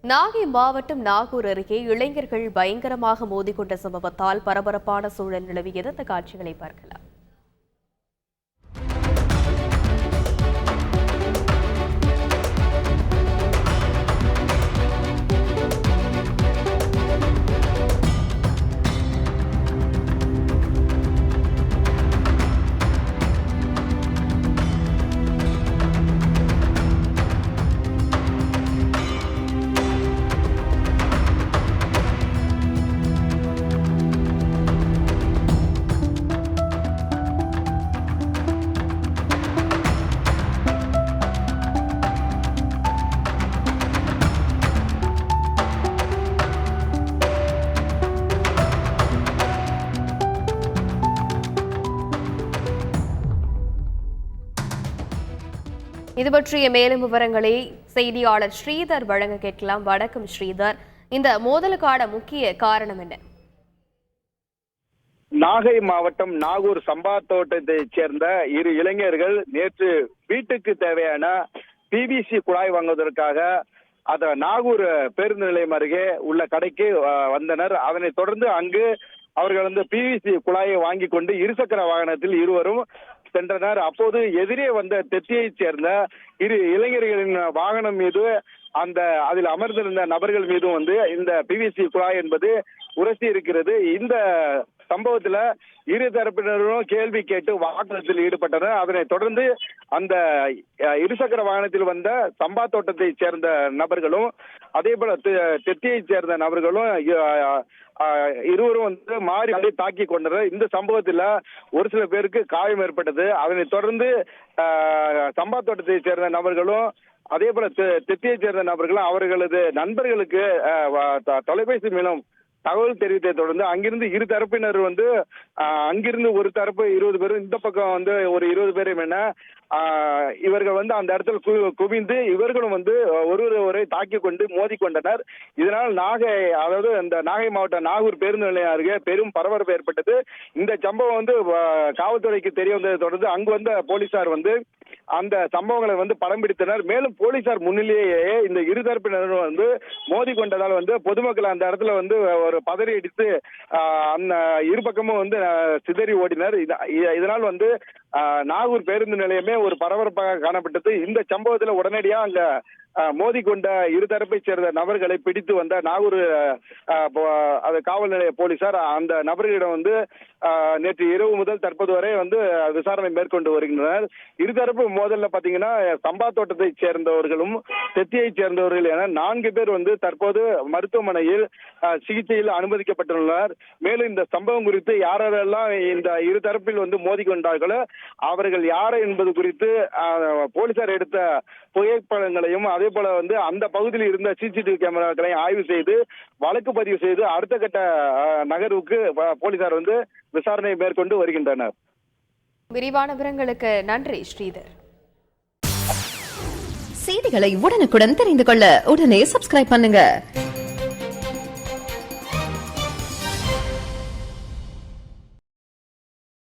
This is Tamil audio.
நாகை மாவட்டம் நாகூர் அருகே இளைஞர்கள் பயங்கரமாக மோதிக்கொண்ட சம்பவத்தால் பரபரப்பான சூழல் நிலவியது. அந்த காட்சிகளை பார்க்கலாம். இது பற்றிய மேலும் விவரங்களை செய்தியாளர் ஸ்ரீதர் வழங்க கேட்கலாம். வணக்கம் ஸ்ரீதர், இந்த மோதலுக்கான முக்கிய காரணம் என்ன? நாகை மாவட்டம் நாகூர் சம்பா தோட்டத்தைச் சேர்ந்த இரு இளைஞர்கள் நேற்று வீட்டுக்கு தேவையான பிவிசி குழாய் வாங்குவதற்காக நாகூர் பேருந்து நிலையம் அருகே உள்ள கடைக்கு வந்தனர். அதனைத் தொடர்ந்து அங்கு அவர்கள் பிவிசி குழாயை வாங்கி கொண்டு இருசக்கர வாகனத்தில் இருவரும் சென்றனர். அப்போது எதிரே வந்த தெத்தியைச் சேர்ந்த இரு இளைஞர்களின் வாகனம் மீது அதில் அமர்ந்திருந்த நபர்கள் மீதும் இந்த பிவிசி குழாய் என்பது உரசி இருக்கிறது. இந்த சம்பவத்துல இரு தரப்பினரும் கேள்வி கேட்டு வாக்குவாதத்தில் ஈடுபட்டனர். அதனைத் தொடர்ந்து அந்த இருசக்கர வாகனத்தில் வந்த சம்பா தோட்டத்தை சேர்ந்த நபர்களும் அதே போல தெத்தியைச் சேர்ந்த நபர்களும் இருவரும் மாறி தாக்கி கொண்டனர். இந்த சம்பவத்துல ஒரு சில பேருக்கு காயம் ஏற்பட்டது. அதனைத் தொடர்ந்து சம்பா தோட்டத்தை சேர்ந்த நபர்களும் அதே போல தெத்தியைச் சேர்ந்த நபர்களும் அவர்களது நண்பர்களுக்கு தொலைபேசி மூலம் தகவல் தெரிவித்ததை தொடர்ந்து அங்கிருந்து இரு தரப்பினர் அங்கிருந்து ஒரு தரப்பு 20 பேரும், இந்த பக்கம் ஒரு 20 பேரும் என இவர்கள் அந்த இடத்துல குவிந்து இவர்களும் ஒருவரை தாக்கி கொண்டு மோதி கொண்டனர். இதனால் இந்த நாகை மாவட்டம் நாகூர் பேருந்து நிலையம் அருகே பெரும் பரபரப்பு ஏற்பட்டது. இந்த சம்பவம் காவல்துறைக்கு தெரிய வந்ததை தொடர்ந்து அங்கு வந்த போலீசார் அந்த சம்பவங்களை படம் பிடித்தனர். மேலும் போலீசார் முன்னிலேயே இந்த இருதரப்பினரும் மோதி கொண்டதால் பொதுமக்கள் அந்த இடத்துல ஒரு பதறி அடித்து அந்த இரு பக்கமும் சிதறி ஓடினர். இதனால் நாகூர் பேருந்து நிலையமே ஒரு பரபரப்பாக காணப்பட்டது. இந்த சம்பவத்துல உடனடியாக அங்க மோதிக்கொண்ட இருதரப்பை சேர்ந்த நபர்களை பிடித்து வந்த நாகூர் காவல் நிலைய போலீசார் அந்த நபர்களிடம் நேற்று இரவு முதல் தற்போது வரை விசாரணை மேற்கொண்டு வருகின்றனர். இருதரப்பு மோதல்ல பாத்தீங்கன்னா சம்பா தோட்டத்தை சேர்ந்தவர்களும் தெத்தியை சேர்ந்தவர்கள் என 4 பேர் தற்போது மருத்துவமனையில் சிகிச்சையில் அனுமதிக்கப்பட்டுள்ளனர். மேலும் இந்த சம்பவம் குறித்து யாரெல்லாம் இந்த இருதரப்பில் மோதிக்கொண்டார்களோ அவர்கள் யார் என்பது குறித்து போலீசார் எடுத்த புகைப்படங்களையும் அதே போல அந்த பகுதியில் இருந்த சிசிடிவி கேமராக்களையும் ஆய்வு செய்து வழக்கு பதிவு செய்து அடுத்த கட்ட நகர்வுக்கு போலீசார் விசாரணை மேற்கொண்டு வருகின்றனர். விரிவான விவரங்களுக்கு நன்றி ஸ்ரீதர். செய்திகளை உடனுக்குடன் தெரிந்து கொள்ள உடனே சப்ஸ்கிரைப் பண்ணுங்க.